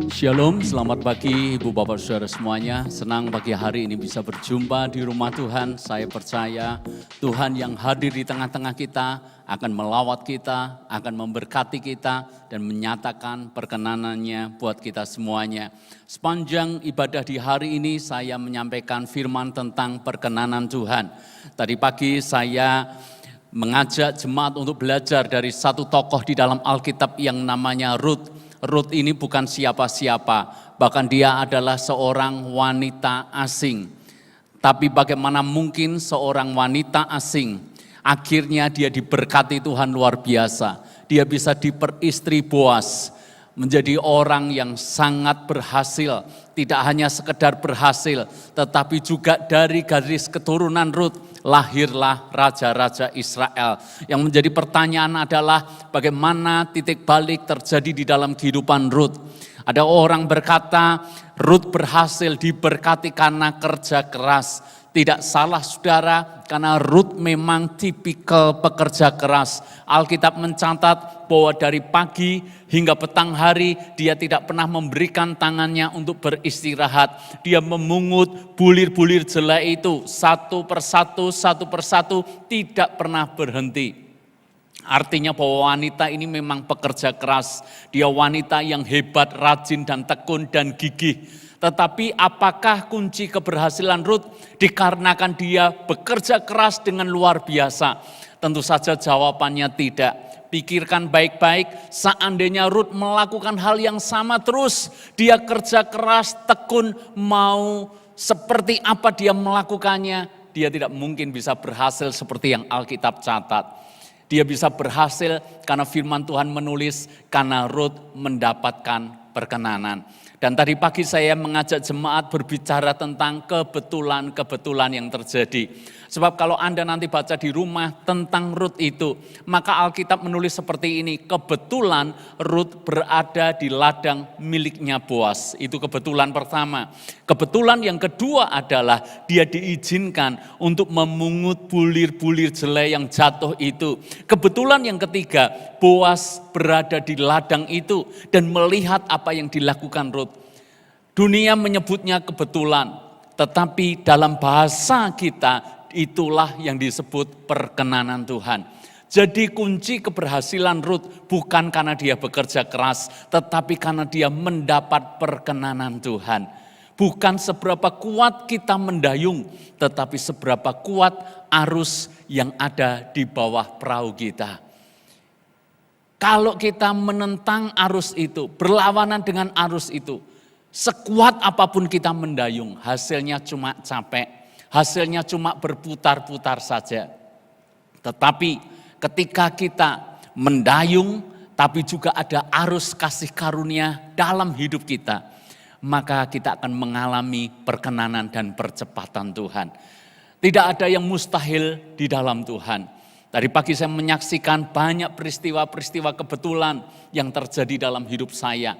Shalom, selamat pagi Ibu Bapak Saudara semuanya. Senang pagi hari ini bisa berjumpa di rumah Tuhan. Saya percaya Tuhan yang hadir di tengah-tengah kita akan melawat kita, akan memberkati kita dan menyatakan perkenanannya buat kita semuanya. Sepanjang ibadah di hari ini saya menyampaikan firman tentang perkenanan Tuhan. Tadi pagi saya mengajak jemaat untuk belajar dari satu tokoh di dalam Alkitab yang namanya Rut. Rut ini bukan siapa-siapa, bahkan dia adalah seorang wanita asing. Tapi bagaimana mungkin seorang wanita asing, akhirnya dia diberkati Tuhan luar biasa. Dia bisa diperistri Boas, menjadi orang yang sangat berhasil. Tidak hanya sekedar berhasil, tetapi juga dari garis keturunan Rut lahirlah raja-raja Israel. Yang menjadi pertanyaan adalah bagaimana titik balik terjadi di dalam kehidupan Rut. Ada orang berkata Rut berhasil diberkati karena kerja keras. Tidak salah saudara, karena Rut memang tipikal pekerja keras. Alkitab mencatat bahwa dari pagi hingga petang hari dia tidak pernah memberikan tangannya untuk beristirahat. Dia memungut bulir-bulir jelai itu satu persatu, tidak pernah berhenti. Artinya bahwa wanita ini memang pekerja keras. Dia wanita yang hebat, rajin dan tekun dan gigih. Tetapi apakah kunci keberhasilan Rut dikarenakan dia bekerja keras dengan luar biasa? Tentu saja jawabannya tidak. Pikirkan baik-baik, seandainya Rut melakukan hal yang sama terus, dia kerja keras, tekun, mau seperti apa dia melakukannya, dia tidak mungkin bisa berhasil seperti yang Alkitab catat. Dia bisa berhasil karena firman Tuhan menulis, karena Rut mendapatkan perkenanan. Dan tadi pagi saya mengajak jemaat berbicara tentang kebetulan-kebetulan yang terjadi. Sebab kalau Anda nanti baca di rumah tentang Rut itu, maka Alkitab menulis seperti ini. Kebetulan Rut berada di ladang miliknya Boas. Itu kebetulan pertama. Kebetulan yang kedua adalah dia diizinkan untuk memungut bulir-bulir jelai yang jatuh itu. Kebetulan yang ketiga, Boas berada di ladang itu dan melihat apa yang dilakukan Rut. Dunia menyebutnya kebetulan, tetapi dalam bahasa kita itulah yang disebut perkenanan Tuhan. Jadi kunci keberhasilan Rut bukan karena dia bekerja keras, tetapi karena dia mendapat perkenanan Tuhan. Bukan seberapa kuat kita mendayung, tetapi seberapa kuat arus yang ada di bawah perahu kita. Kalau kita menentang arus itu, berlawanan dengan arus itu, sekuat apapun kita mendayung, hasilnya cuma capek, hasilnya cuma berputar-putar saja. Tetapi ketika kita mendayung, tapi juga ada arus kasih karunia dalam hidup kita, maka kita akan mengalami perkenanan dan percepatan Tuhan. Tidak ada yang mustahil di dalam Tuhan. Tadi pagi saya menyaksikan banyak peristiwa-peristiwa kebetulan yang terjadi dalam hidup saya.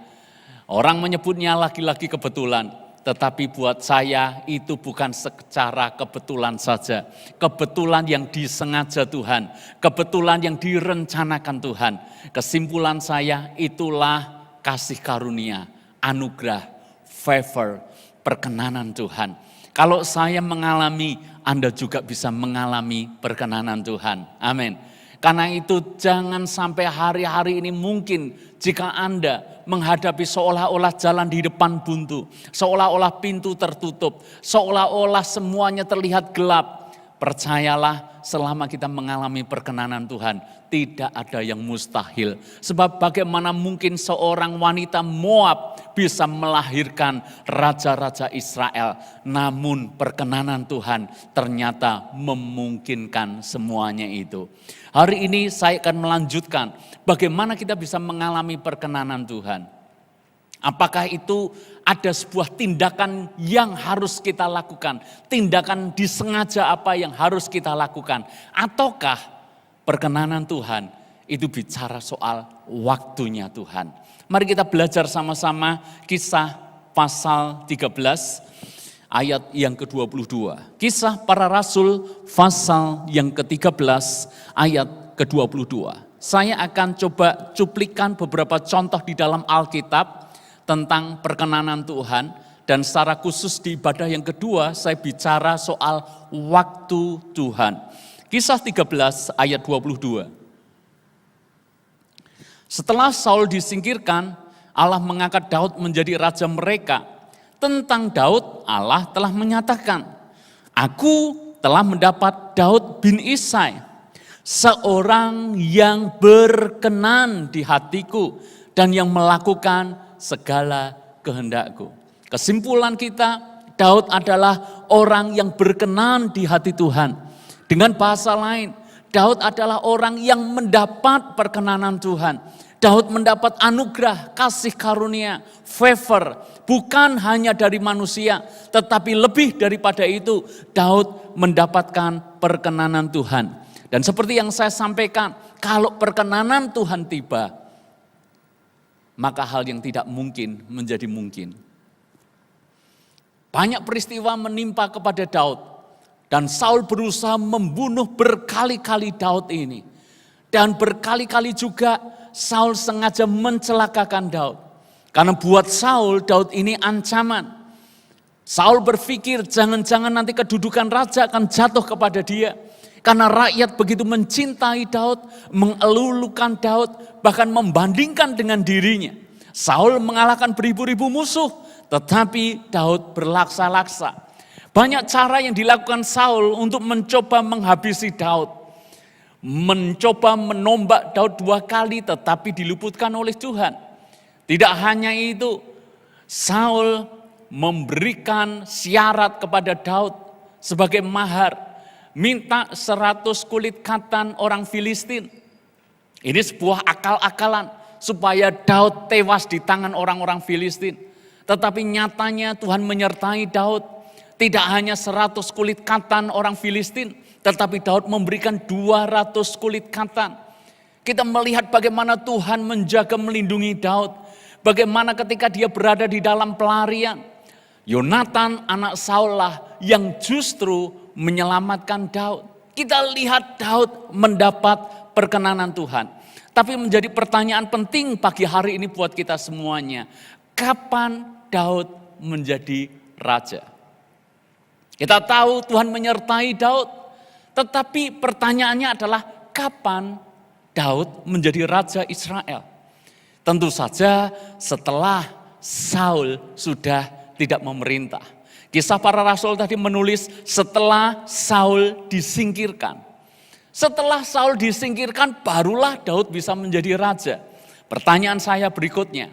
Orang menyebutnya lagi-lagi kebetulan, tetapi buat saya itu bukan secara kebetulan saja. Kebetulan yang disengaja Tuhan, kebetulan yang direncanakan Tuhan. Kesimpulan saya itulah kasih karunia, anugerah, favor, perkenanan Tuhan. Kalau saya mengalami, Anda juga bisa mengalami perkenanan Tuhan. Amin. Karena itu jangan sampai hari-hari ini mungkin jika Anda menghadapi seolah-olah jalan di depan buntu, seolah-olah pintu tertutup, seolah-olah semuanya terlihat gelap. Percayalah, selama kita mengalami perkenanan Tuhan, tidak ada yang mustahil. Sebab bagaimana mungkin seorang wanita Moab bisa melahirkan raja-raja Israel, namun perkenanan Tuhan ternyata memungkinkan semuanya itu. Hari ini saya akan melanjutkan bagaimana kita bisa mengalami perkenanan Tuhan. Apakah itu ada sebuah tindakan yang harus kita lakukan, tindakan disengaja apa yang harus kita lakukan, ataukah perkenanan Tuhan itu bicara soal waktunya Tuhan. Mari kita belajar sama-sama Kisah pasal 13 ayat yang ke-22. Kisah Para Rasul pasal yang ke-13 ayat ke-22. Saya akan coba cuplikan beberapa contoh di dalam Alkitab tentang perkenanan Tuhan. Dan secara khusus di ibadah yang kedua saya bicara soal waktu Tuhan. Kisah 13 ayat 22. Setelah Saul disingkirkan, Allah mengangkat Daud menjadi raja mereka. Tentang Daud, Allah telah menyatakan, "Aku telah mendapat Daud bin Isai, seorang yang berkenan di hatiku dan yang melakukan segala kehendakku." Kesimpulan kita, Daud adalah orang yang berkenan di hati Tuhan. Dengan bahasa lain, Daud adalah orang yang mendapat perkenanan Tuhan. Daud mendapat anugerah, kasih karunia, favor, bukan hanya dari manusia, tetapi lebih daripada itu, Daud mendapatkan perkenanan Tuhan. Dan seperti yang saya sampaikan, kalau perkenanan Tuhan tiba, maka hal yang tidak mungkin menjadi mungkin. Banyak peristiwa menimpa kepada Daud, dan Saul berusaha membunuh berkali-kali Daud ini. Dan berkali-kali juga Saul sengaja mencelakakan Daud. Karena buat Saul, Daud ini ancaman. Saul berpikir jangan-jangan nanti kedudukan raja akan jatuh kepada dia. Karena rakyat begitu mencintai Daud, mengelulukan Daud, bahkan membandingkan dengan dirinya. Saul mengalahkan beribu-ribu musuh, tetapi Daud berlaksa-laksa. Banyak cara yang dilakukan Saul untuk mencoba menghabisi Daud. Mencoba menombak Daud 2 kali tetapi diluputkan oleh Tuhan. Tidak hanya itu, Saul memberikan syarat kepada Daud sebagai mahar. Minta 100 kulit katan orang Filistin. Ini sebuah akal-akalan supaya Daud tewas di tangan orang-orang Filistin. Tetapi nyatanya Tuhan menyertai Daud. Tidak hanya 100 kulit katan orang Filistin, tetapi Daud memberikan 200 kulit katan. Kita melihat bagaimana Tuhan menjaga melindungi Daud. Bagaimana ketika dia berada di dalam pelarian, Yonatan anak Saul lah yang justru menyelamatkan Daud. Kita lihat Daud mendapat perkenanan Tuhan. Tapi menjadi pertanyaan penting pagi hari ini buat kita semuanya. Kapan Daud menjadi raja? Kita tahu Tuhan menyertai Daud, tetapi pertanyaannya adalah kapan Daud menjadi raja Israel? Tentu saja setelah Saul sudah tidak memerintah. Kisah Para Rasul tadi menulis setelah Saul disingkirkan. Setelah Saul disingkirkan barulah Daud bisa menjadi raja. Pertanyaan saya berikutnya,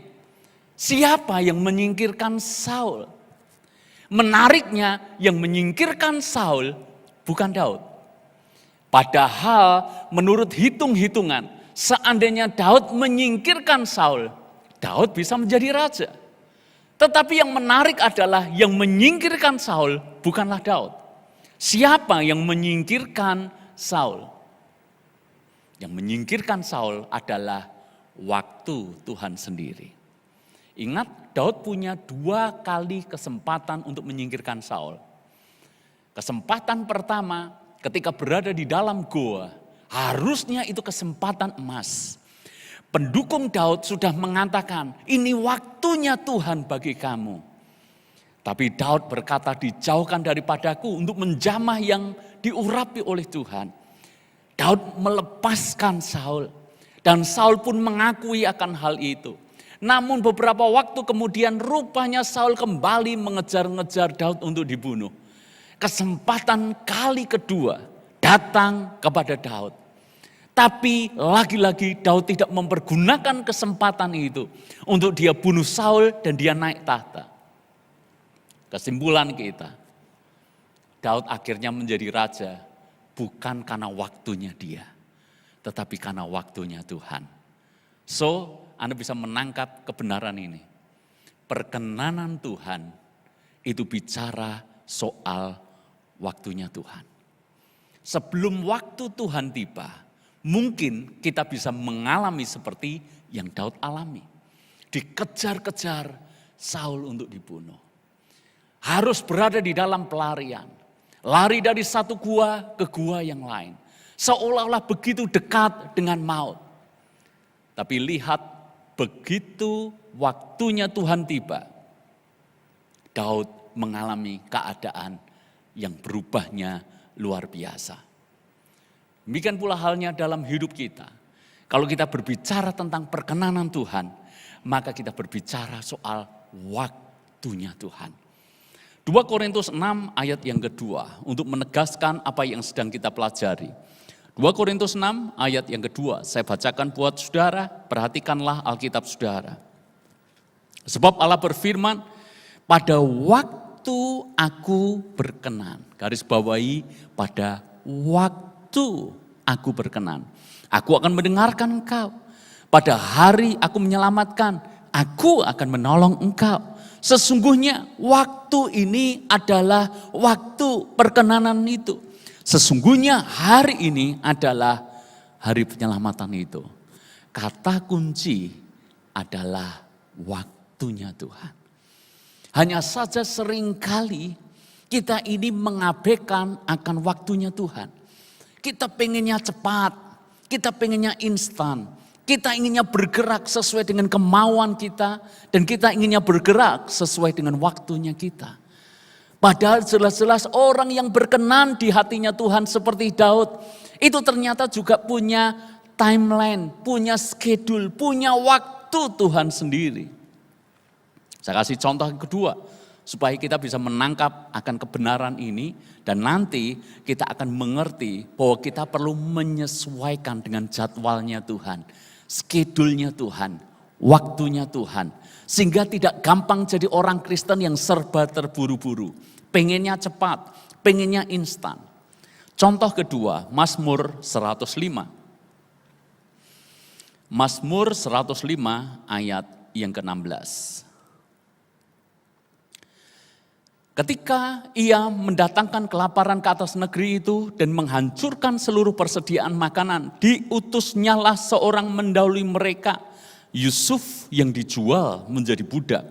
siapa yang menyingkirkan Saul? Menariknya yang menyingkirkan Saul bukan Daud. Padahal menurut hitung-hitungan seandainya Daud menyingkirkan Saul, Daud bisa menjadi raja. Tetapi yang menarik adalah yang menyingkirkan Saul bukanlah Daud. Siapa yang menyingkirkan Saul? Yang menyingkirkan Saul adalah waktu Tuhan sendiri. Ingat, Daud punya 2 kali kesempatan untuk menyingkirkan Saul. Kesempatan pertama ketika berada di dalam goa, harusnya itu kesempatan emas. Pendukung Daud sudah mengatakan, ini waktunya Tuhan bagi kamu. Tapi Daud berkata, dijauhkan daripadaku untuk menjamah yang diurapi oleh Tuhan. Daud melepaskan Saul, dan Saul pun mengakui akan hal itu. Namun beberapa waktu kemudian rupanya Saul kembali mengejar-ngejar Daud untuk dibunuh. Kesempatan kali kedua datang kepada Daud. Tapi lagi-lagi Daud tidak mempergunakan kesempatan itu untuk dia bunuh Saul dan dia naik tahta. Kesimpulan kita, Daud akhirnya menjadi raja bukan karena waktunya dia, tetapi karena waktunya Tuhan. So, Anda bisa menangkap kebenaran ini. Perkenanan Tuhan itu bicara soal waktunya Tuhan. Sebelum waktu Tuhan tiba, mungkin kita bisa mengalami seperti yang Daud alami. Dikejar-kejar Saul untuk dibunuh. Harus berada di dalam pelarian. Lari dari satu gua ke gua yang lain. Seolah-olah begitu dekat dengan maut. Tapi lihat, begitu waktunya Tuhan tiba, Daud mengalami keadaan yang berubahnya luar biasa. Demikian pula halnya dalam hidup kita. Kalau kita berbicara tentang perkenanan Tuhan, maka kita berbicara soal waktunya Tuhan. 2 Korintus 6 ayat yang kedua untuk menegaskan apa yang sedang kita pelajari. 2 Korintus 6 ayat yang kedua, saya bacakan buat saudara, perhatikanlah Alkitab saudara. Sebab Allah berfirman, pada waktu aku berkenan, garis bawahi pada waktu aku berkenan. Aku akan mendengarkan engkau, pada hari aku menyelamatkan, aku akan menolong engkau. Sesungguhnya waktu ini adalah waktu perkenanan itu. Sesungguhnya hari ini adalah hari penyelamatan itu. Kata kunci adalah waktunya Tuhan. Hanya saja seringkali kita ini mengabaikan akan waktunya Tuhan. Kita pengennya cepat, kita pengennya instan. Kita inginnya bergerak sesuai dengan kemauan kita. Dan kita inginnya bergerak sesuai dengan waktunya kita. Padahal jelas-jelas orang yang berkenan di hatinya Tuhan seperti Daud. Itu ternyata juga punya timeline, punya schedule, punya waktu Tuhan sendiri. Saya kasih contoh yang kedua. Supaya kita bisa menangkap akan kebenaran ini. Dan nanti kita akan mengerti bahwa kita perlu menyesuaikan dengan jadwalnya Tuhan. Schedule-nya Tuhan, waktunya Tuhan. Sehingga tidak gampang jadi orang Kristen yang serba terburu-buru. Pengennya cepat, pengennya instan. Contoh kedua, Mazmur 105. Mazmur 105 ayat yang ke-16. Ketika ia mendatangkan kelaparan ke atas negeri itu dan menghancurkan seluruh persediaan makanan, diutusnyalah seorang mendahului mereka, Yusuf yang dijual menjadi budak.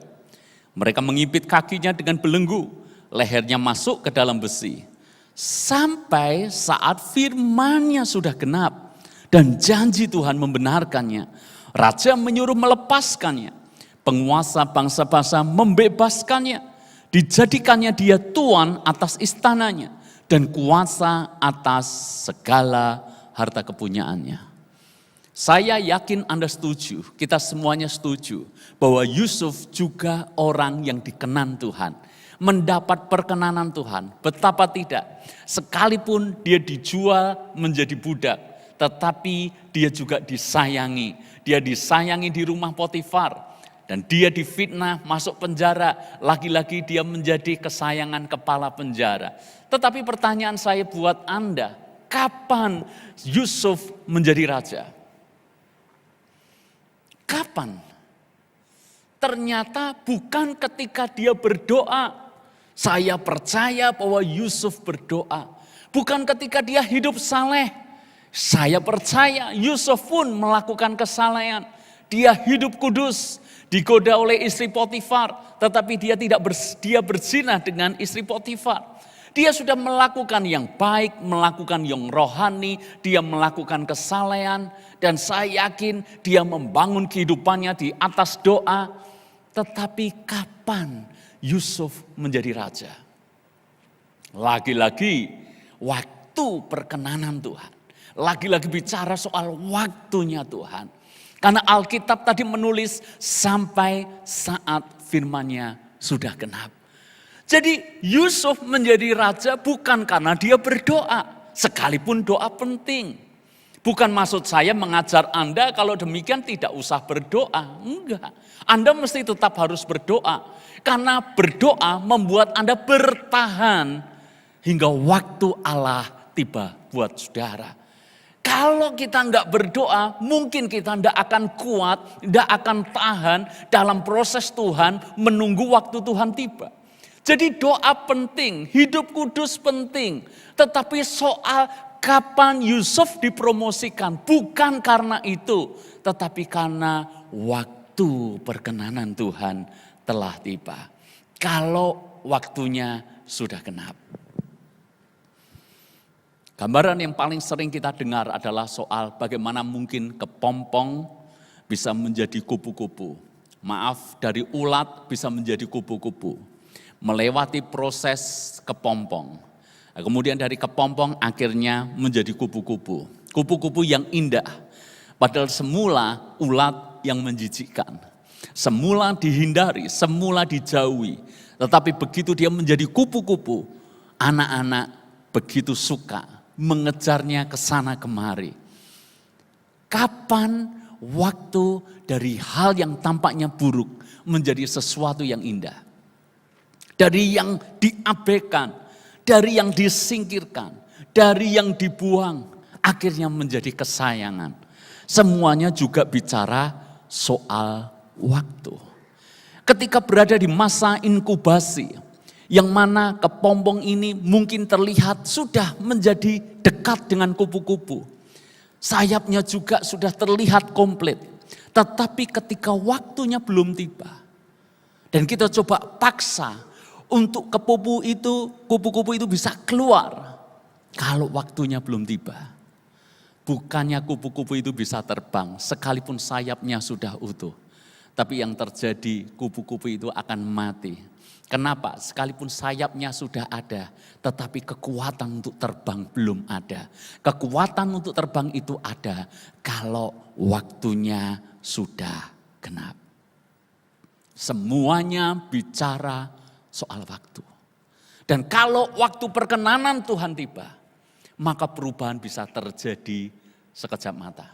Mereka mengimpit kakinya dengan belenggu, lehernya masuk ke dalam besi. Sampai saat firman-Nya sudah genap dan janji Tuhan membenarkannya, raja menyuruh melepaskannya, penguasa bangsa-bangsa membebaskannya. Dijadikannya dia tuan atas istananya dan kuasa atas segala harta kepunyaannya. Saya yakin Anda setuju, kita semuanya setuju bahwa Yusuf juga orang yang dikenan Tuhan. Mendapat perkenanan Tuhan, betapa tidak. Sekalipun dia dijual menjadi budak, tetapi dia juga disayangi. Dia disayangi di rumah Potifar. Dan dia difitnah, masuk penjara, lagi-lagi dia menjadi kesayangan kepala penjara. Tetapi pertanyaan saya buat Anda, kapan Yusuf menjadi raja? Kapan? Ternyata bukan ketika dia berdoa. Saya percaya bahwa Yusuf berdoa. Bukan ketika dia hidup saleh. Saya percaya Yusuf pun melakukan kesalehan. Dia hidup kudus. Digoda oleh istri Potifar, tetapi dia dia berzina dengan istri Potifar. Dia sudah melakukan yang baik, melakukan yang rohani, dia melakukan kesalehan, dan saya yakin dia membangun kehidupannya di atas doa. Tetapi kapan Yusuf menjadi raja? Lagi-lagi waktu perkenanan Tuhan. Lagi-lagi bicara soal waktunya Tuhan. Karena Alkitab tadi menulis sampai saat firman-Nya sudah genap. Jadi Yusuf menjadi raja bukan karena dia berdoa. Sekalipun doa penting. Bukan maksud saya mengajar Anda kalau demikian tidak usah berdoa. Enggak. Anda mesti tetap harus berdoa. Karena berdoa membuat Anda bertahan hingga waktu Allah tiba buat saudara. Kalau kita enggak berdoa, mungkin kita enggak akan kuat, enggak akan tahan dalam proses Tuhan menunggu waktu Tuhan tiba. Jadi doa penting, hidup kudus penting. Tetapi soal kapan Yusuf dipromosikan, bukan karena itu. Tetapi karena waktu perkenanan Tuhan telah tiba. Kalau waktunya sudah genap. Gambaran yang paling sering kita dengar adalah soal bagaimana mungkin kepompong bisa menjadi kupu-kupu. Maaf, dari ulat bisa menjadi kupu-kupu. Melewati proses kepompong. Kemudian dari kepompong akhirnya menjadi kupu-kupu. Kupu-kupu yang indah. Padahal semula ulat yang menjijikkan. Semula dihindari, semula dijauhi. Tetapi begitu dia menjadi kupu-kupu, anak-anak begitu suka mengejarnya ke sana kemari. Kapan waktu dari hal yang tampaknya buruk menjadi sesuatu yang indah? Dari yang diabaikan, dari yang disingkirkan, dari yang dibuang, akhirnya menjadi kesayangan. Semuanya juga bicara soal waktu. Ketika berada di masa inkubasi, yang mana kepompong ini mungkin terlihat sudah menjadi dekat dengan kupu-kupu. Sayapnya juga sudah terlihat komplit. Tetapi ketika waktunya belum tiba. Dan kita coba paksa untuk kupu-kupu itu bisa keluar. Kalau waktunya belum tiba. Bukannya kupu-kupu itu bisa terbang sekalipun sayapnya sudah utuh. Tapi yang terjadi kupu-kupu itu akan mati. Kenapa? Sekalipun sayapnya sudah ada, tetapi kekuatan untuk terbang belum ada. Kekuatan untuk terbang itu ada kalau waktunya sudah genap. Semuanya bicara soal waktu. Dan kalau waktu perkenanan Tuhan tiba, maka perubahan bisa terjadi sekejap mata.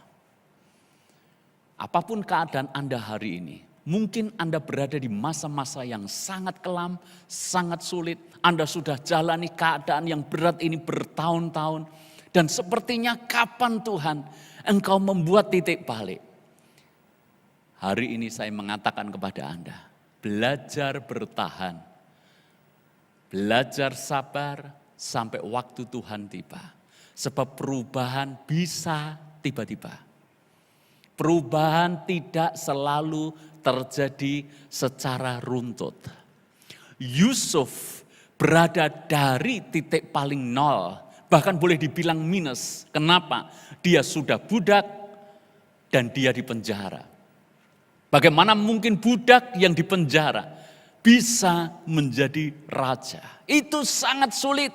Apapun keadaan Anda hari ini, mungkin Anda berada di masa-masa yang sangat kelam, sangat sulit. Anda sudah jalani keadaan yang berat ini bertahun-tahun. Dan sepertinya kapan Tuhan Engkau membuat titik balik. Hari ini saya mengatakan kepada Anda, belajar bertahan. Belajar sabar sampai waktu Tuhan tiba. Sebab perubahan bisa tiba-tiba. Perubahan tidak selalu terjadi secara runtut. Yusuf berada dari titik paling nol, bahkan boleh dibilang minus. Kenapa? Dia sudah budak dan dia dipenjara. Bagaimana mungkin budak yang dipenjara bisa menjadi raja? Itu sangat sulit,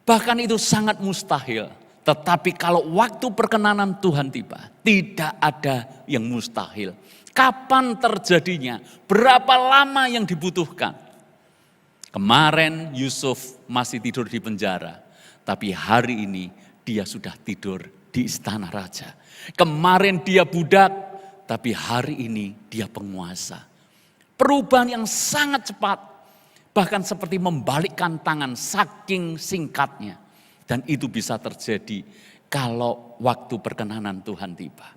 bahkan itu sangat mustahil. Tetapi kalau waktu perkenanan Tuhan tiba, tidak ada yang mustahil. Kapan terjadinya? Berapa lama yang dibutuhkan? Kemarin Yusuf masih tidur di penjara, tapi hari ini dia sudah tidur di istana raja. Kemarin dia budak, tapi hari ini dia penguasa. Perubahan yang sangat cepat, bahkan seperti membalikkan tangan saking singkatnya. Dan itu bisa terjadi kalau waktu perkenanan Tuhan tiba.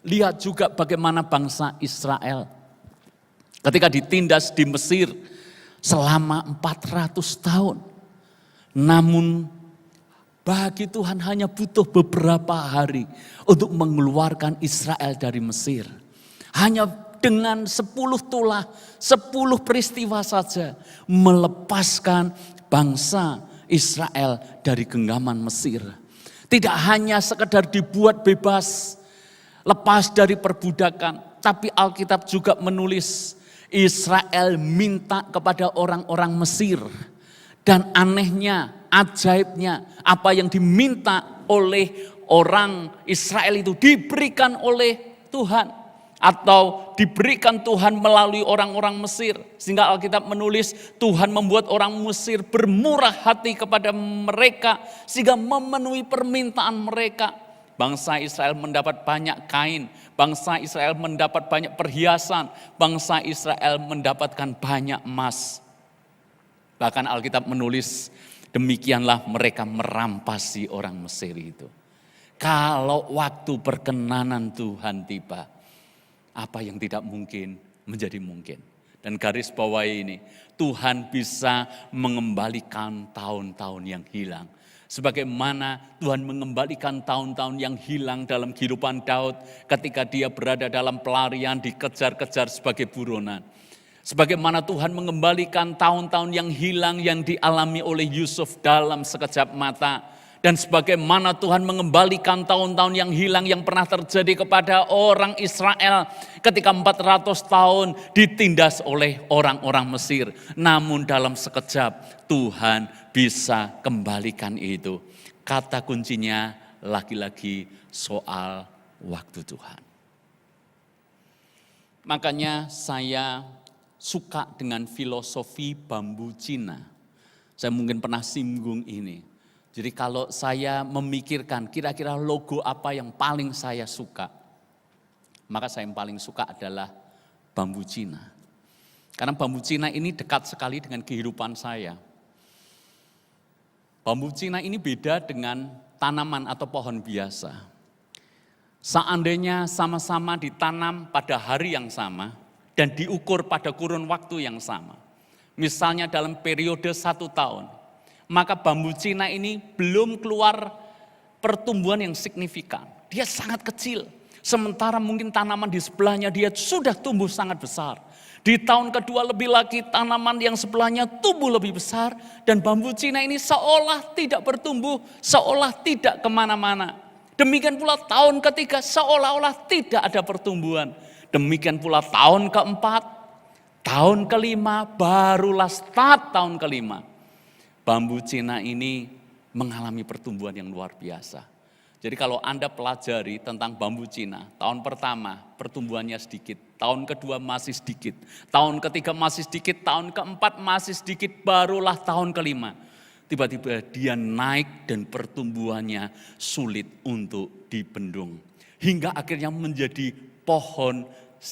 Lihat juga bagaimana bangsa Israel ketika ditindas di Mesir selama 400 tahun. Namun bagi Tuhan hanya butuh beberapa hari untuk mengeluarkan Israel dari Mesir. Hanya dengan 10 tulah, 10 peristiwa saja melepaskan bangsa Israel dari genggaman Mesir. Tidak hanya sekedar dibuat bebas, lepas dari perbudakan, tapi Alkitab juga menulis Israel minta kepada orang-orang Mesir. Dan anehnya, ajaibnya, apa yang diminta oleh orang Israel itu diberikan oleh Tuhan. Atau diberikan Tuhan melalui orang-orang Mesir. Sehingga Alkitab menulis Tuhan membuat orang Mesir bermurah hati kepada mereka. Sehingga memenuhi permintaan mereka. Bangsa Israel mendapat banyak kain. Bangsa Israel mendapat banyak perhiasan. Bangsa Israel mendapatkan banyak emas. Bahkan Alkitab menulis demikianlah mereka merampasi orang Mesir itu. Kalau waktu perkenanan Tuhan tiba, apa yang tidak mungkin menjadi mungkin. Dan garis bawah ini, Tuhan bisa mengembalikan tahun-tahun yang hilang. Sebagaimana Tuhan mengembalikan tahun-tahun yang hilang dalam kehidupan Daud ketika dia berada dalam pelarian dikejar-kejar sebagai buronan. Sebagaimana Tuhan mengembalikan tahun-tahun yang hilang yang dialami oleh Yusuf dalam sekejap mata. Dan sebagaimana Tuhan mengembalikan tahun-tahun yang hilang yang pernah terjadi kepada orang Israel ketika 400 tahun ditindas oleh orang-orang Mesir. Namun dalam sekejap Tuhan bisa kembalikan itu. Kata kuncinya lagi-lagi soal waktu Tuhan. Makanya saya suka dengan filosofi bambu Cina. Saya mungkin pernah singgung ini. Jadi kalau saya memikirkan kira-kira logo apa yang paling saya suka, maka saya yang paling suka adalah bambu Cina. Karena bambu Cina ini dekat sekali dengan kehidupan saya. Bambu Cina ini beda dengan tanaman atau pohon biasa. Seandainya sama-sama ditanam pada hari yang sama dan diukur pada kurun waktu yang sama. Misalnya dalam periode 1 tahun. Maka bambu Cina ini belum keluar pertumbuhan yang signifikan. Dia sangat kecil. Sementara mungkin tanaman di sebelahnya dia sudah tumbuh sangat besar. Di tahun kedua lebih lagi tanaman yang sebelahnya tumbuh lebih besar. Dan bambu Cina ini seolah tidak bertumbuh, seolah tidak kemana-mana. Demikian pula tahun ketiga seolah-olah tidak ada pertumbuhan. Demikian pula tahun keempat, tahun kelima, barulah start tahun kelima. Bambu Cina ini mengalami pertumbuhan yang luar biasa. Jadi kalau Anda pelajari tentang bambu Cina, tahun pertama pertumbuhannya sedikit, tahun kedua masih sedikit, tahun ketiga masih sedikit, tahun keempat masih sedikit, barulah tahun kelima. Tiba-tiba dia naik dan pertumbuhannya sulit untuk dibendung. Hingga akhirnya menjadi pohon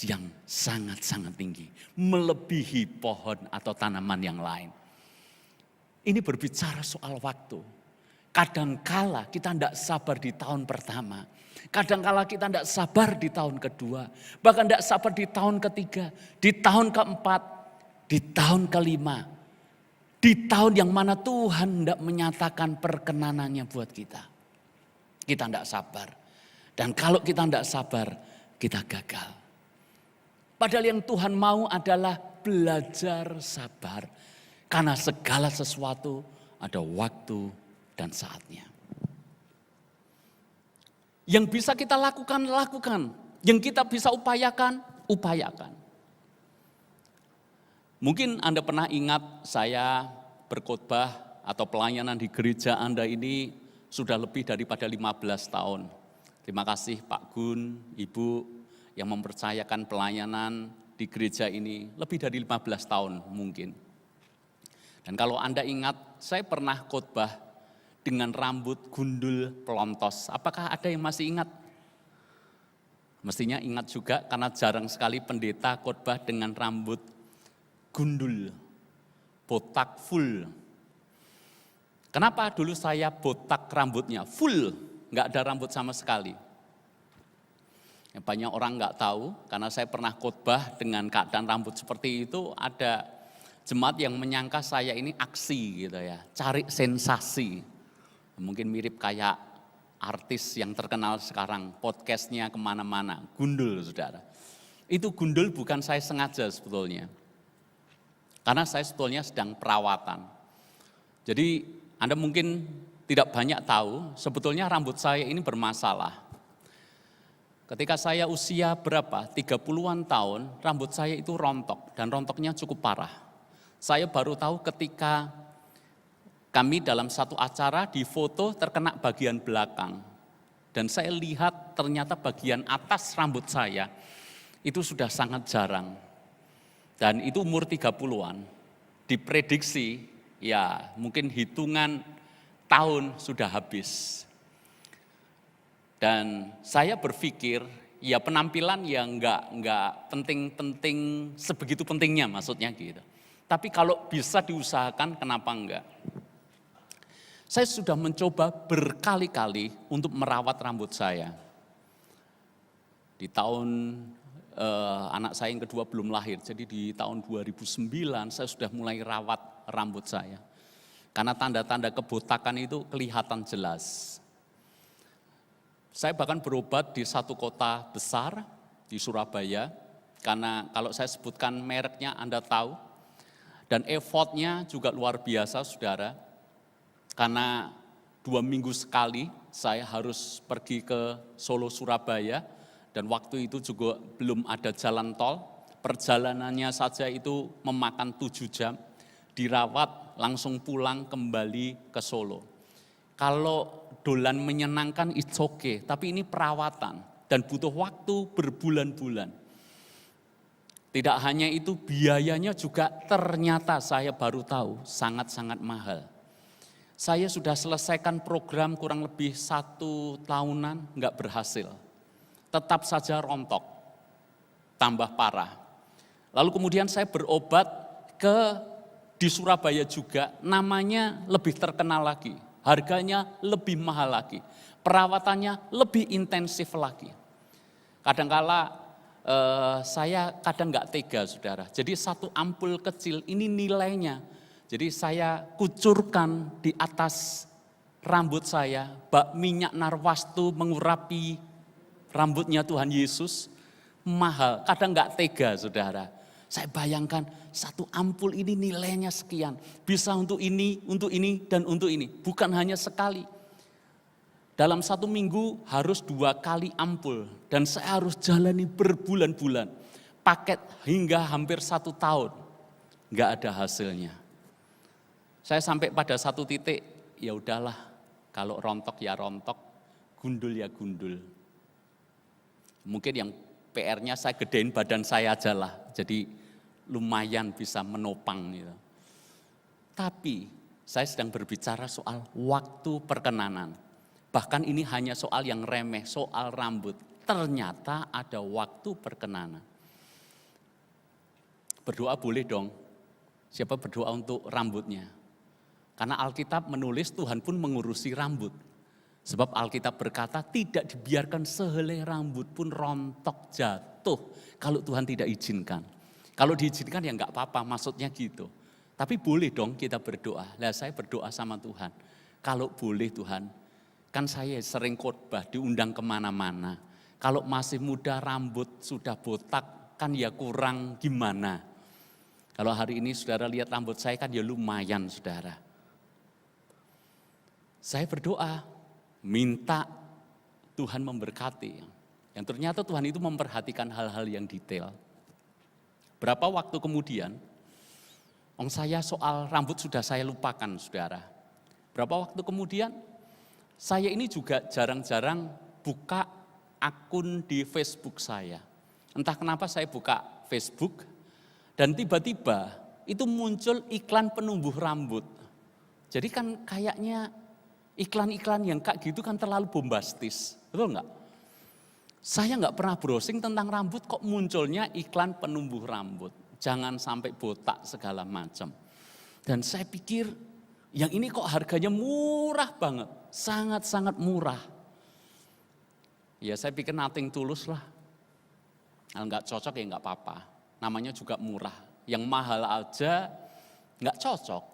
yang sangat-sangat tinggi, melebihi pohon atau tanaman yang lain. Ini berbicara soal waktu. Kadangkala kita tidak sabar di tahun pertama. Kadangkala kita tidak sabar di tahun kedua. Bahkan tidak sabar di tahun ketiga. Di tahun keempat. Di tahun kelima. Di tahun yang mana Tuhan tidak menyatakan perkenanannya buat kita. Kita tidak sabar. Dan kalau kita tidak sabar, kita gagal. Padahal yang Tuhan mau adalah belajar sabar. Karena segala sesuatu ada waktu dan saatnya. Yang bisa kita lakukan, lakukan. Yang kita bisa upayakan, upayakan. Mungkin Anda pernah ingat saya berkhotbah atau pelayanan di gereja Anda ini sudah lebih daripada 15 tahun. Terima kasih Pak Gun, Ibu yang mempercayakan pelayanan di gereja ini lebih dari 15 tahun mungkin. Dan kalau Anda ingat, saya pernah khotbah dengan rambut gundul pelontos. Apakah ada yang masih ingat? Mestinya ingat juga karena jarang sekali pendeta khotbah dengan rambut gundul, botak full. Kenapa dulu saya botak rambutnya full, nggak ada rambut sama sekali? Banyak orang nggak tahu karena saya pernah khotbah dengan keadaan rambut seperti itu. Ada jemaat yang menyangka saya ini aksi gitu ya, cari sensasi. Mungkin mirip kayak artis yang terkenal sekarang, podcastnya kemana-mana, gundul saudara. Itu gundul bukan saya sengaja sebetulnya. Karena saya sebetulnya sedang perawatan. Jadi Anda mungkin tidak banyak tahu, sebetulnya rambut saya ini bermasalah. Ketika saya usia berapa, 30-an tahun, rambut saya itu rontok dan rontoknya cukup parah. Saya baru tahu ketika kami dalam satu acara di foto terkena bagian belakang. Dan saya lihat ternyata bagian atas rambut saya itu sudah sangat jarang. Dan itu umur 30-an. Diprediksi ya mungkin hitungan tahun sudah habis. Dan saya berpikir ya penampilan yang enggak penting-penting sebegitu pentingnya maksudnya gitu. Tapi kalau bisa diusahakan, kenapa enggak? Saya sudah mencoba berkali-kali untuk merawat rambut saya. Di tahun anak saya yang kedua belum lahir, jadi di tahun 2009 saya sudah mulai rawat rambut saya. Karena tanda-tanda kebotakan itu kelihatan jelas. Saya bahkan berobat di satu kota besar, di Surabaya. karena kalau saya sebutkan mereknya Anda tahu. Dan effortnya juga luar biasa saudara, karena 2 minggu sekali saya harus pergi ke Solo Surabaya, dan waktu itu juga belum ada jalan tol, perjalanannya saja itu memakan 7 jam, dirawat langsung pulang kembali ke Solo. Kalau dolan menyenangkan it's okay, tapi ini perawatan dan butuh waktu berbulan-bulan. Tidak hanya itu, biayanya juga ternyata saya baru tahu sangat-sangat mahal. Saya sudah selesaikan program kurang lebih 1 tahunan, enggak berhasil. Tetap saja rontok, tambah parah. Lalu kemudian saya berobat di Surabaya juga, namanya lebih terkenal lagi. Harganya lebih mahal lagi, perawatannya lebih intensif lagi. Kadangkala saya kadang nggak tega saudara, jadi 1 ampul kecil ini nilainya. Jadi saya kucurkan di atas rambut saya, bak minyak narwastu mengurapi rambutnya Tuhan Yesus, mahal, kadang nggak tega saudara. Saya bayangkan 1 ampul ini nilainya sekian, bisa untuk ini, dan untuk ini. Bukan hanya sekali. Dalam 1 minggu harus 2 kali ampul. Dan saya harus jalani berbulan-bulan. Paket hingga hampir 1 tahun. Nggak ada hasilnya. Saya sampai pada 1 titik, ya udahlah. Kalau rontok ya rontok, gundul ya gundul. Mungkin yang PR-nya saya gedein badan saya aja lah. Jadi lumayan bisa menopang gitu. Tapi saya sedang berbicara soal waktu perkenanan. Bahkan ini hanya soal yang remeh, soal rambut. Ternyata ada waktu perkenanan. Berdoa boleh dong. Siapa berdoa untuk rambutnya? Karena Alkitab menulis Tuhan pun mengurusi rambut. Sebab Alkitab berkata tidak dibiarkan sehelai rambut pun rontok jatuh kalau Tuhan tidak izinkan. Kalau diizinkan ya enggak apa-apa, maksudnya gitu. Tapi boleh dong kita berdoa. Lah saya berdoa sama Tuhan. Kalau boleh Tuhan, kan saya sering khotbah, diundang kemana-mana. Kalau masih muda rambut sudah botak, kan ya kurang gimana. Kalau hari ini saudara lihat rambut saya kan ya lumayan saudara. Saya berdoa, minta Tuhan memberkati. Yang ternyata Tuhan itu memperhatikan hal-hal yang detail. Berapa waktu kemudian, saya soal rambut sudah saya lupakan saudara. Berapa waktu kemudian, saya ini juga jarang-jarang buka akun di Facebook saya. Entah kenapa saya buka Facebook dan tiba-tiba itu muncul iklan penumbuh rambut. Jadi kan kayaknya iklan-iklan yang kayak gitu kan terlalu bombastis, betul enggak? Saya enggak pernah browsing tentang rambut kok munculnya iklan penumbuh rambut. Jangan sampai botak segala macam. Dan saya pikir yang ini kok harganya murah banget. Sangat-sangat murah. Ya saya pikir nothing tulus lah. Kalau enggak cocok ya enggak apa-apa. Namanya juga murah. Yang mahal aja enggak cocok.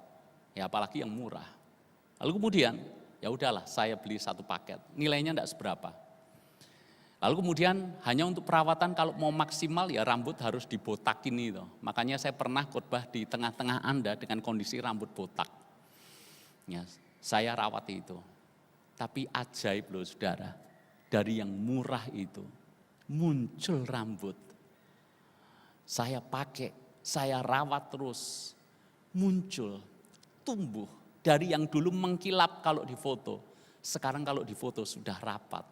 Ya apalagi yang murah. Lalu kemudian ya udahlah saya beli 1 paket. Nilainya enggak seberapa. Lalu kemudian hanya untuk perawatan kalau mau maksimal ya rambut harus dibotakin itu. Makanya saya pernah khotbah di tengah-tengah Anda dengan kondisi rambut botak. Ya, saya rawat itu. Tapi ajaib loh saudara, dari yang murah itu muncul rambut. Saya pakai, saya rawat terus, muncul, tumbuh. Dari yang dulu mengkilap kalau difoto, sekarang kalau difoto sudah rapat.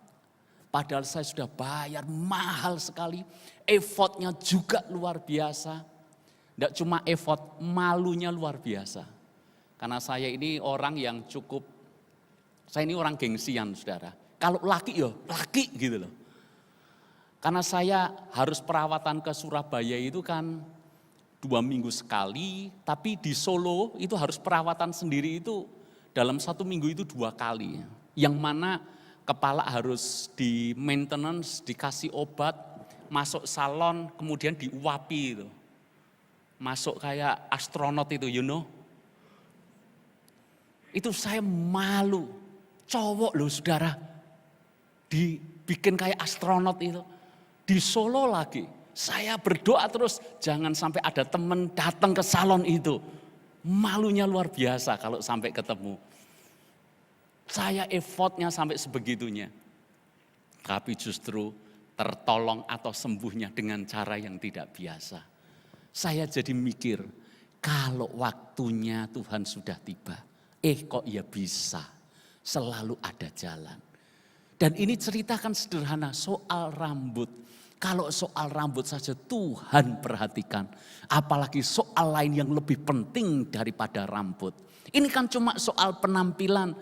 Padahal saya sudah bayar mahal sekali, effortnya juga luar biasa. Tidak cuma effort, malunya luar biasa. Karena saya ini orang yang cukup, saya ini orang gengsian saudara. Kalau laki ya laki gitu loh. Karena saya harus perawatan ke Surabaya itu kan 2 minggu sekali, tapi di Solo itu harus perawatan sendiri itu dalam 1 minggu itu 2 kali. Yang mana kepala harus di maintenance, dikasih obat, masuk salon, kemudian diuapi itu. Masuk kayak astronot itu, you know. Itu saya malu, cowok loh saudara, dibikin kayak astronot itu. Di Solo lagi, Saya berdoa terus, jangan sampai ada teman datang ke salon itu. Malunya luar biasa kalau sampai ketemu. Saya effortnya sampai sebegitunya. Tapi justru tertolong atau sembuhnya dengan cara yang tidak biasa. Saya jadi mikir, kalau waktunya Tuhan sudah tiba, kok ya bisa, selalu ada jalan. Dan ini ceritakan sederhana soal rambut. Kalau soal rambut saja Tuhan perhatikan, apalagi soal lain yang lebih penting daripada rambut. Ini kan cuma soal penampilan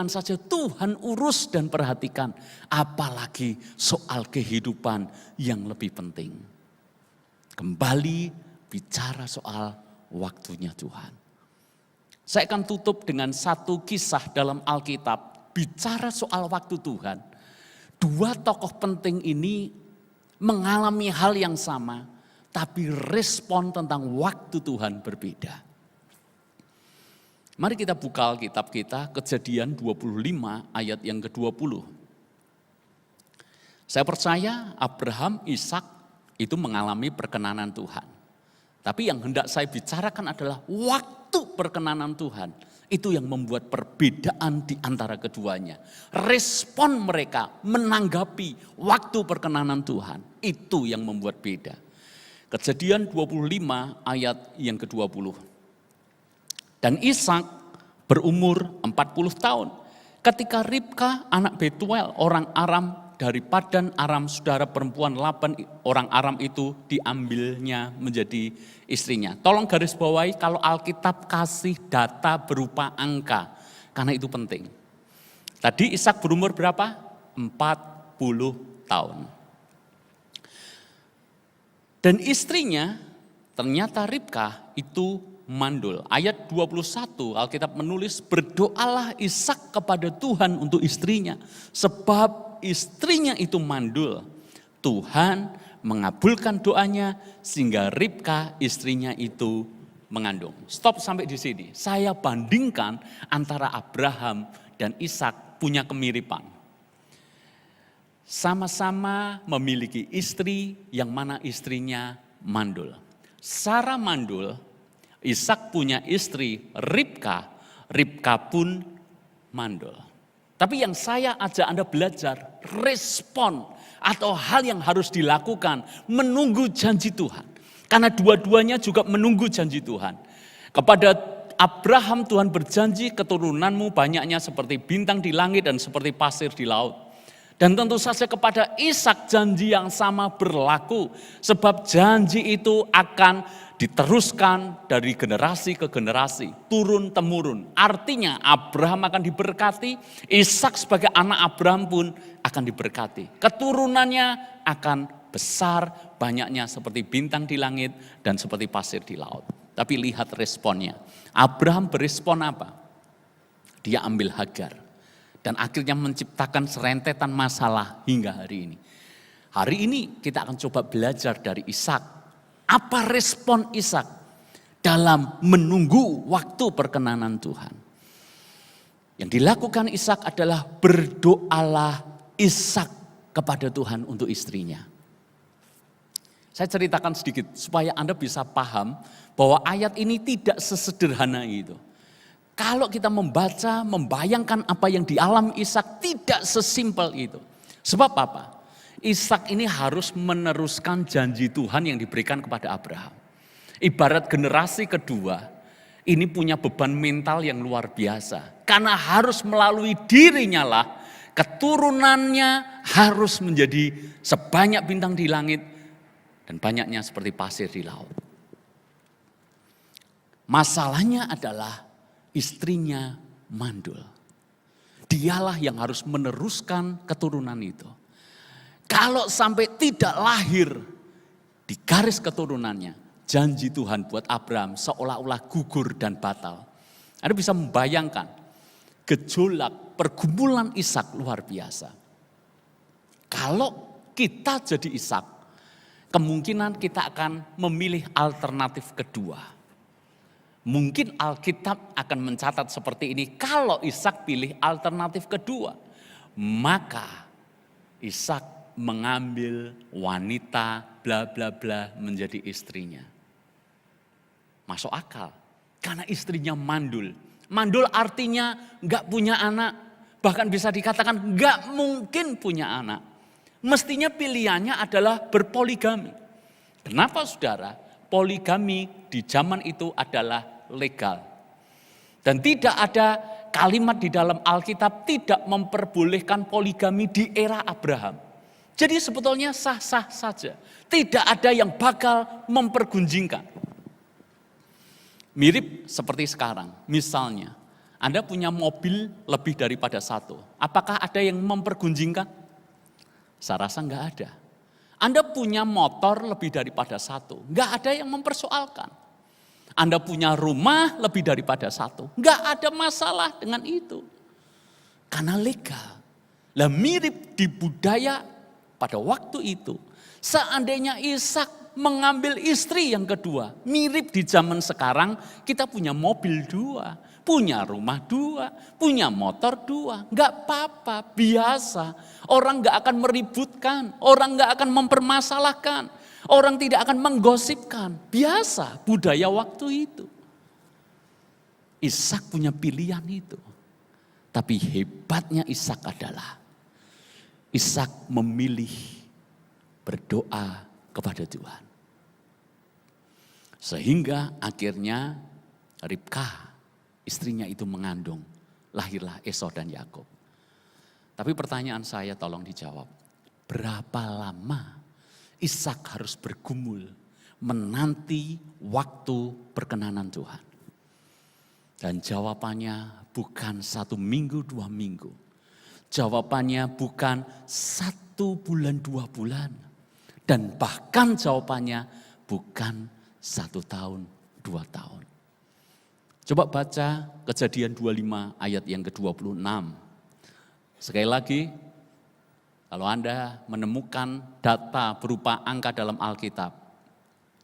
saja Tuhan urus dan perhatikan. Apalagi soal kehidupan yang lebih penting. Kembali bicara soal waktunya Tuhan. Saya akan tutup dengan satu kisah dalam Alkitab, bicara soal waktu Tuhan. Dua tokoh penting ini mengalami hal yang sama, tapi respon tentang waktu Tuhan berbeda. Mari kita buka Alkitab kita, Kejadian 25 ayat yang ke-20. Saya percaya Abraham, Ishak itu mengalami perkenanan Tuhan. Tapi yang hendak saya bicarakan adalah waktu perkenanan Tuhan. Itu yang membuat perbedaan di antara keduanya. Respon mereka menanggapi waktu perkenanan Tuhan. Itu yang membuat beda. Kejadian 25 ayat yang ke-20. Dan Ishak berumur 40 tahun. Ketika Ribka anak Betuel orang Aram dari Padan Aram, saudara perempuan Laban orang Aram itu diambilnya menjadi istrinya. Tolong garis bawahi kalau Alkitab kasih data berupa angka, karena itu penting. Tadi Ishak berumur berapa? 40 tahun. Dan istrinya ternyata Ribka itu mandul. Ayat 21 Alkitab menulis, berdoalah Ishak kepada Tuhan untuk istrinya, sebab istrinya itu mandul. Tuhan mengabulkan doanya sehingga Ribka istrinya itu mengandung. Stop sampai di sini. Saya bandingkan antara Abraham dan Ishak punya kemiripan. Sama-sama memiliki istri yang mana istrinya mandul. Sarah mandul, Ishak punya istri Ribka, Ribka pun mandul. Tapi yang saya ajak Anda belajar, respon atau hal yang harus dilakukan, menunggu janji Tuhan. Karena dua-duanya juga menunggu janji Tuhan. Kepada Abraham Tuhan berjanji, keturunanmu banyaknya seperti bintang di langit dan seperti pasir di laut. Dan tentu saja kepada Ishak janji yang sama berlaku. Sebab janji itu akan diteruskan dari generasi ke generasi, turun temurun. Artinya Abraham akan diberkati, Ishak sebagai anak Abraham pun akan diberkati. Keturunannya akan besar, banyaknya seperti bintang di langit dan seperti pasir di laut. Tapi lihat responnya. Abraham berespon apa? Dia ambil Hagar. Dan akhirnya menciptakan serentetan masalah hingga hari ini. Hari ini kita akan coba belajar dari Ishak. Apa respon Ishak dalam menunggu waktu perkenanan Tuhan? Yang dilakukan Ishak adalah berdoalah Ishak kepada Tuhan untuk istrinya. Saya ceritakan sedikit supaya Anda bisa paham bahwa ayat ini tidak sesederhana itu. Kalau kita membaca, membayangkan apa yang dialami Ishak tidak sesimpel itu. Sebab apa? Ishak ini harus meneruskan janji Tuhan yang diberikan kepada Abraham. Ibarat generasi kedua, ini punya beban mental yang luar biasa. Karena harus melalui dirinya lah, keturunannya harus menjadi sebanyak bintang di langit dan banyaknya seperti pasir di laut. Masalahnya adalah istrinya mandul. Dialah yang harus meneruskan keturunan itu. Kalau sampai tidak lahir di garis keturunannya, janji Tuhan buat Abraham seolah-olah gugur dan batal. Anda bisa membayangkan gejolak pergumulan Ishak luar biasa. Kalau kita jadi Ishak, kemungkinan kita akan memilih alternatif kedua. Mungkin Alkitab akan mencatat seperti ini, kalau Ishak pilih alternatif kedua, maka Ishak mengambil wanita bla bla bla menjadi istrinya. Masuk akal, karena istrinya mandul. Mandul artinya gak punya anak, bahkan bisa dikatakan gak mungkin punya anak. Mestinya pilihannya adalah berpoligami. Kenapa saudara? Poligami di zaman itu adalah legal. Dan tidak ada kalimat di dalam Alkitab tidak memperbolehkan poligami di era Abraham. Jadi sebetulnya sah-sah saja. Tidak ada yang bakal mempergunjingkan. Mirip seperti sekarang. Misalnya, Anda punya mobil lebih daripada satu. Apakah ada yang mempergunjingkan? Saya rasa enggak ada. Anda punya motor lebih daripada satu. Enggak ada yang mempersoalkan. Anda punya rumah lebih daripada satu. Enggak ada masalah dengan itu. Karena legal. Lah mirip di budaya pada waktu itu. Seandainya Ishak mengambil istri yang kedua. Mirip di zaman sekarang kita punya mobil dua. Punya rumah dua, punya motor dua, enggak apa-apa, biasa. Orang enggak akan meributkan, orang enggak akan mempermasalahkan, orang tidak akan menggosipkan. Biasa budaya waktu itu. Ishak punya pilihan itu. Tapi hebatnya Ishak adalah Ishak memilih berdoa kepada Tuhan. Sehingga akhirnya Ribkah istrinya itu mengandung, lahirlah Esau dan Yakub. Tapi pertanyaan saya tolong dijawab. Berapa lama Ishak harus bergumul menanti waktu perkenanan Tuhan? Dan jawabannya bukan 1 minggu, 2 minggu. Jawabannya bukan 1 bulan, 2 bulan. Dan bahkan jawabannya bukan 1 tahun, 2 tahun. Coba baca Kejadian 25 ayat yang ke-26. Sekali lagi, kalau Anda menemukan data berupa angka dalam Alkitab,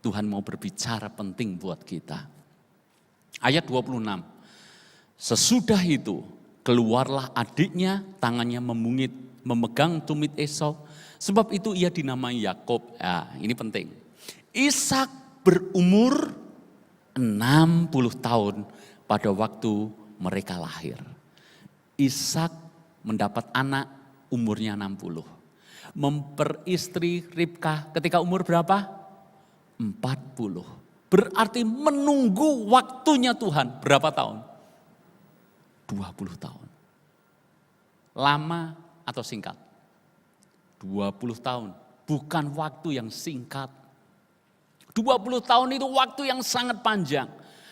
Tuhan mau berbicara penting buat kita. Ayat 26, sesudah itu keluarlah adiknya, tangannya memungit, memegang tumit Esau, sebab itu ia dinamai Yakub. Ya, ini penting. Ishak berumur 60 tahun pada waktu mereka lahir. Ishak mendapat anak umurnya 60. Memperistri Ribkah ketika umur berapa? 40. Berarti menunggu waktunya Tuhan berapa tahun? 20 tahun. Lama atau singkat? 20 tahun. Bukan waktu yang singkat. 20 tahun itu waktu yang sangat panjang.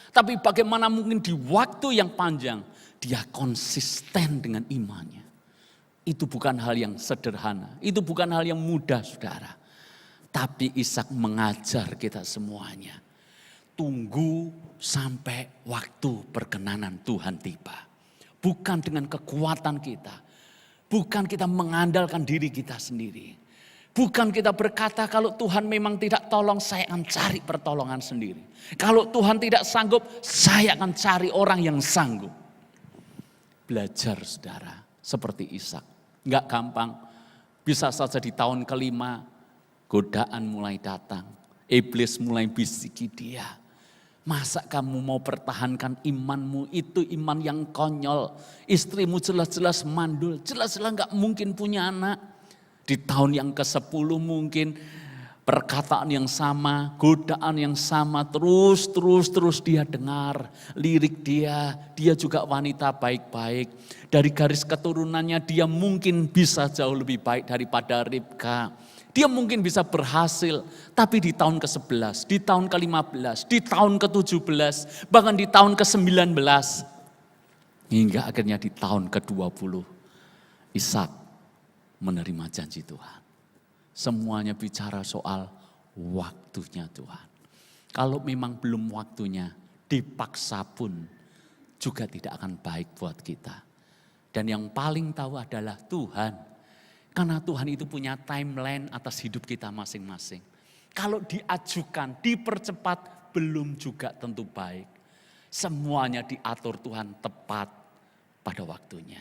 Tapi bagaimana mungkin di waktu yang panjang dia konsisten dengan imannya. Itu bukan hal yang sederhana. Itu bukan hal yang mudah, saudara. Tapi Ishak mengajar kita semuanya. Tunggu sampai waktu perkenanan Tuhan tiba. Bukan dengan kekuatan kita. Bukan kita mengandalkan diri kita sendiri. Bukan kita berkata kalau Tuhan memang tidak tolong, saya akan cari pertolongan sendiri. Kalau Tuhan tidak sanggup, saya akan cari orang yang sanggup. Belajar saudara, seperti Ishak. Enggak gampang, bisa saja di tahun kelima, godaan mulai datang. Iblis mulai bisiki dia. Masa kamu mau pertahankan imanmu, itu iman yang konyol. Istrimu jelas-jelas mandul, jelas-jelas enggak mungkin punya anak. Di tahun yang ke-10 mungkin perkataan yang sama, godaan yang sama, terus dia dengar. Lirik dia juga wanita baik-baik. Dari garis keturunannya dia mungkin bisa jauh lebih baik daripada Ribkah. Dia mungkin bisa berhasil, tapi di tahun ke-11, di tahun ke-15, di tahun ke-17, bahkan di tahun ke-19. Hingga akhirnya di tahun ke-20, Ishak menerima janji Tuhan. Semuanya bicara soal waktunya Tuhan. Kalau memang belum waktunya, dipaksa pun juga tidak akan baik buat kita. Dan yang paling tahu adalah Tuhan. Karena Tuhan itu punya timeline atas hidup kita masing-masing. Kalau diajukan, dipercepat, belum juga tentu baik. Semuanya diatur Tuhan tepat pada waktunya.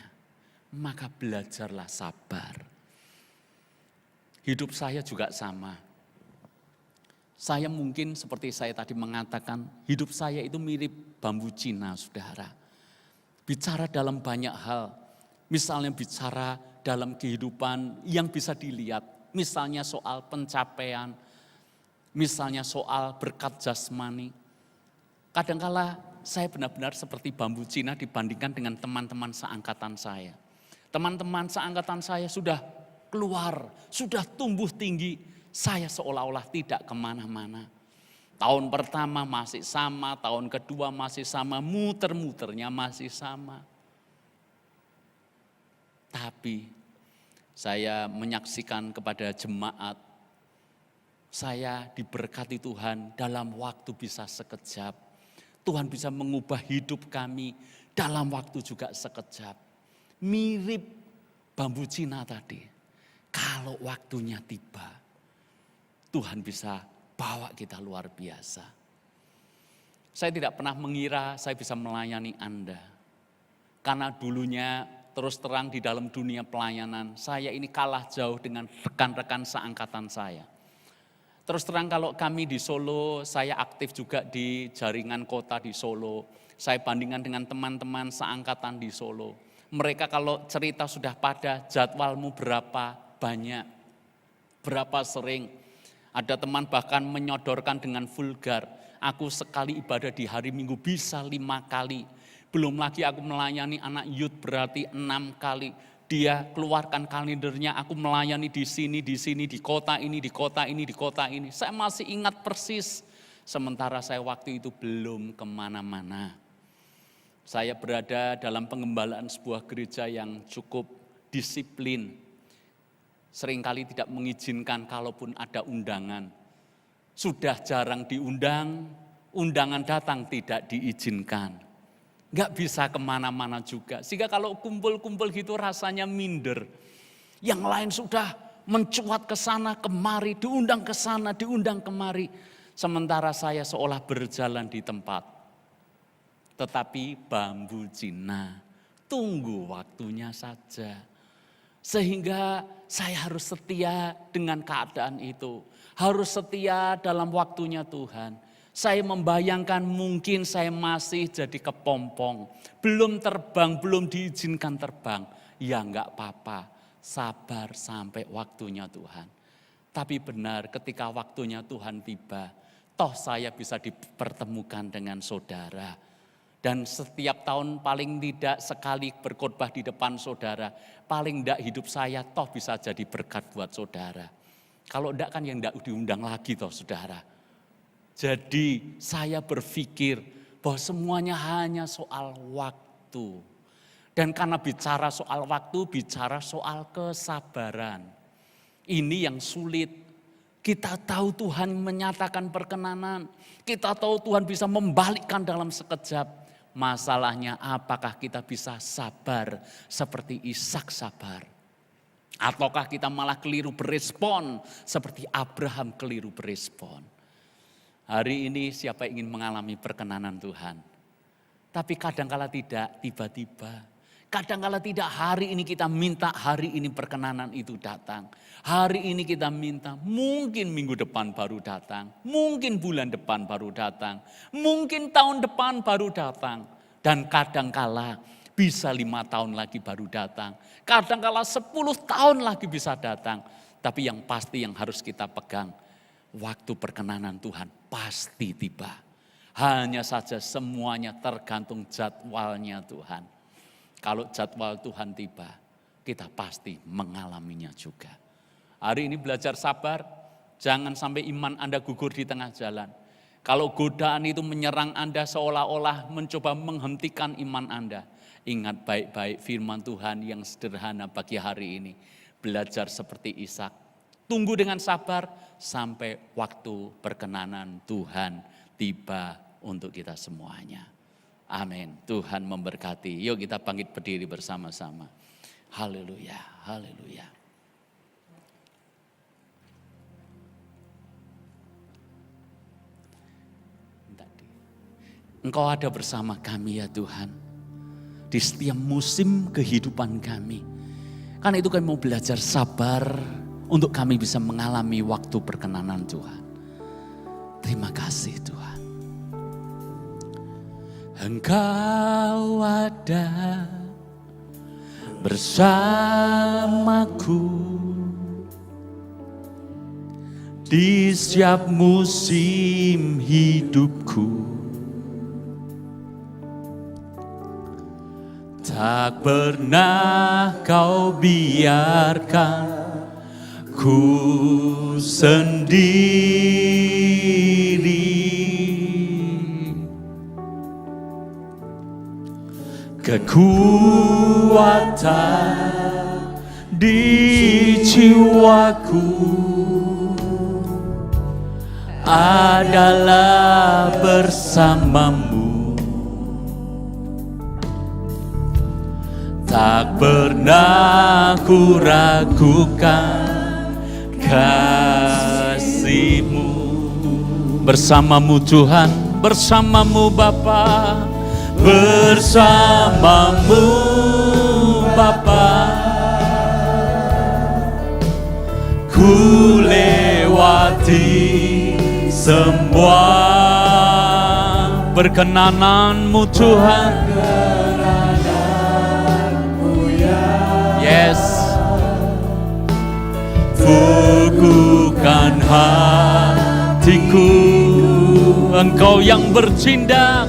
Maka belajarlah sabar. hidup saya juga sama. Saya mungkin seperti saya tadi mengatakan, hidup saya itu mirip bambu Cina, saudara. Bicara dalam banyak hal, misalnya bicara dalam kehidupan yang bisa dilihat, misalnya soal pencapaian, misalnya soal berkat jasmani. Kadangkala saya benar-benar seperti bambu Cina dibandingkan dengan teman-teman seangkatan saya. Teman-teman seangkatan saya sudah keluar, sudah tumbuh tinggi. Saya seolah-olah tidak kemana-mana. Tahun pertama masih sama, tahun kedua masih sama, muter-muternya masih sama. Tapi saya menyaksikan kepada jemaat, saya diberkati Tuhan dalam waktu bisa sekejap. Tuhan bisa mengubah hidup kami dalam waktu juga sekejap. Mirip bambu Cina tadi. Kalau waktunya tiba, Tuhan bisa bawa kita luar biasa. Saya tidak pernah mengira saya bisa melayani Anda. Karena dulunya terus terang di dalam dunia pelayanan, saya ini kalah jauh dengan rekan-rekan seangkatan saya. Terus terang kalau kami di Solo, saya aktif juga di jaringan kota di Solo. Saya bandingkan dengan teman-teman seangkatan di Solo. Mereka kalau cerita sudah pada jadwalmu berapa banyak, berapa sering. Ada teman bahkan menyodorkan dengan vulgar, aku sekali ibadah di hari Minggu bisa 5 kali. Belum lagi aku melayani anak youth berarti 6 kali. Dia keluarkan kalendernya, aku melayani di sini, di kota ini, di kota ini, di kota ini. Saya masih ingat persis, sementara saya waktu itu belum kemana-mana. Saya berada dalam pengembalaan sebuah gereja yang cukup disiplin. Seringkali tidak mengizinkan kalaupun ada undangan. Sudah jarang diundang, undangan datang tidak diizinkan. Enggak bisa kemana-mana juga. Sehingga kalau kumpul-kumpul gitu rasanya minder. Yang lain sudah mencuat ke sana kemari, diundang ke sana, diundang kemari. Sementara saya seolah berjalan di tempat. Tetapi bambu Cina, tunggu waktunya saja. Sehingga saya harus setia dengan keadaan itu. Harus setia dalam waktunya Tuhan. Saya membayangkan mungkin saya masih jadi kepompong. Belum terbang, belum diizinkan terbang. Ya enggak apa-apa, sabar sampai waktunya Tuhan. Tapi benar ketika waktunya Tuhan tiba, toh saya bisa dipertemukan dengan saudara. Dan setiap tahun paling tidak sekali berkhotbah di depan saudara. Paling tidak hidup saya toh bisa jadi berkat buat saudara. Kalau tidak kan yang tidak diundang lagi toh saudara. Jadi saya berpikir bahwa semuanya hanya soal waktu. Dan karena bicara soal waktu, bicara soal kesabaran. Ini yang sulit. Kita tahu Tuhan menyatakan perkenanan. Kita tahu Tuhan bisa membalikkan dalam sekejap. Masalahnya apakah kita bisa sabar seperti Ishak sabar? Ataukah kita malah keliru berespon seperti Abraham keliru berespon? Hari ini siapa ingin mengalami perkenanan Tuhan? Tapi kadangkala tidak tiba-tiba. Kadangkala tidak hari ini kita minta hari ini perkenanan itu datang. Hari ini kita minta mungkin minggu depan baru datang. Mungkin bulan depan baru datang. Mungkin tahun depan baru datang. Dan kadangkala bisa 5 tahun lagi baru datang. Kadangkala 10 tahun lagi bisa datang. Tapi yang pasti yang harus kita pegang. Waktu perkenanan Tuhan pasti tiba. Hanya saja semuanya tergantung jadwalnya Tuhan. Kalau jadwal Tuhan tiba, kita pasti mengalaminya juga. Hari ini belajar sabar, jangan sampai iman Anda gugur di tengah jalan. Kalau godaan itu menyerang Anda seolah-olah mencoba menghentikan iman Anda. Ingat baik-baik firman Tuhan yang sederhana bagi hari ini. Belajar seperti Ishak. Tunggu dengan sabar sampai waktu perkenanan Tuhan tiba untuk kita semuanya. Amin. Tuhan memberkati. Yuk kita bangkit berdiri bersama-sama. Haleluya, haleluya. Engkau ada bersama kami ya Tuhan. Di setiap musim kehidupan kami. Karena itu kami mau belajar sabar untuk kami bisa mengalami waktu perkenanan Tuhan. Terima kasih Tuhan. Engkau ada bersamaku di setiap musim hidupku. Tak pernah kau biarkan ku sendiri. Kekuatan di jiwaku adalah bersamamu. Tak pernah ku ragukan kasih-Mu. Bersamamu Tuhan, bersamamu Bapa, bersamamu Bapa, ku lewati semua perkenanan-Mu Tuhan. Yes, fukukan hatiku, Engkau yang bertindak.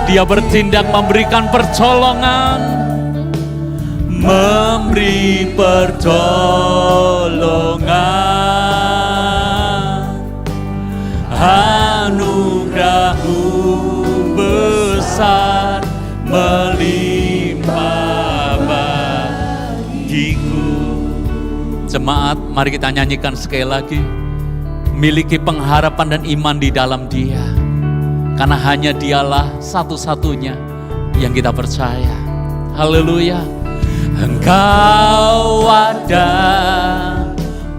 Dia bertindak memberikan pertolongan, memberi pertolongan. Anugerah-Mu besar melimpah bagiku. Jemaat, mari kita nyanyikan sekali lagi. Miliki pengharapan dan iman di dalam Dia. Karena hanya Dialah satu-satunya yang kita percaya. Haleluya. Engkau ada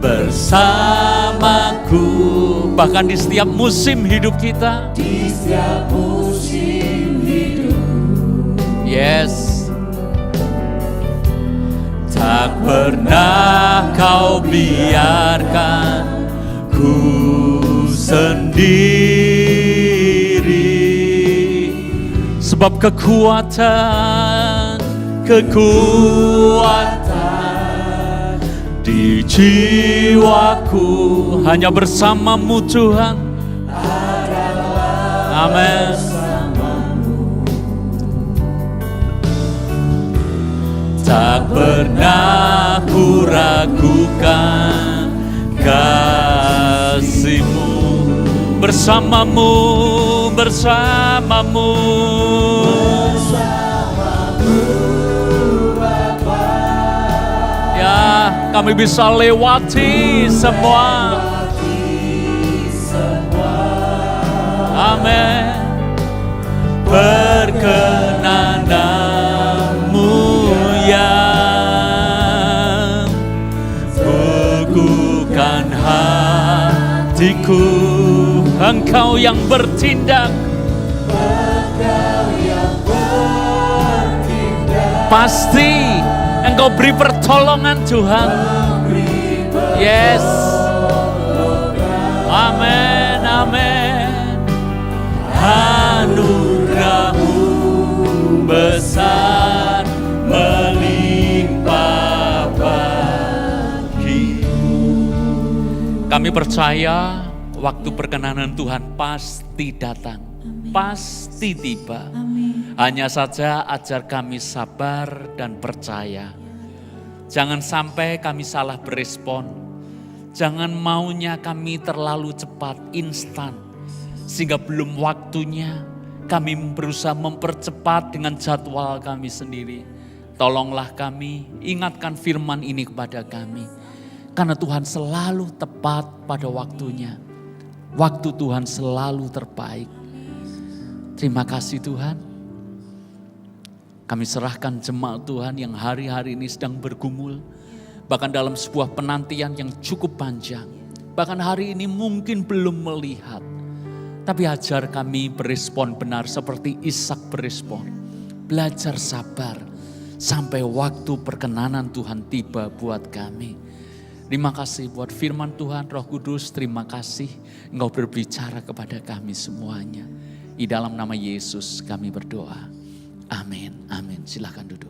bersamaku, bahkan di setiap musim hidup kita. Di setiap musim hidup. Yes. Tak pernah kau biarkan ku sendiri. Sebab kekuatan di jiwaku hanya bersamamu Tuhan. Amin. Tak pernah ku ragukan kasih-Mu. Bersamamu, bersamamu, Bapa. ya kami bisa lewati semua. Amin. Perkenanan-Mu yang teguhkan hatiku. Engkau yang bertindak. Pasti Engkau beri pertolongan Tuhan. Yes. Amin, amin. Anugerah-Mu besar melimpah bagiku. Kami percaya waktu perkenanan Tuhan pasti datang, pasti tiba. Hanya saja ajar kami sabar dan percaya. Jangan sampai kami salah berespon. Jangan maunya kami terlalu cepat, instan. Sehingga belum waktunya kami berusaha mempercepat dengan jadwal kami sendiri. Tolonglah kami, ingatkan firman ini kepada kami. Karena Tuhan selalu tepat pada waktunya. Waktu Tuhan selalu terbaik. Terima kasih Tuhan. Kami serahkan jemaat Tuhan yang hari-hari ini sedang bergumul. Bahkan dalam sebuah penantian yang cukup panjang. Bahkan hari ini mungkin belum melihat. Tapi ajar kami berespon benar seperti Ishak berespon. Belajar sabar. sampai waktu perkenanan Tuhan tiba buat kami. Terima kasih buat firman Tuhan, Roh Kudus, terima kasih Engkau berbicara kepada kami semuanya. Di dalam nama Yesus kami berdoa. Amin, amin. Silakan duduk.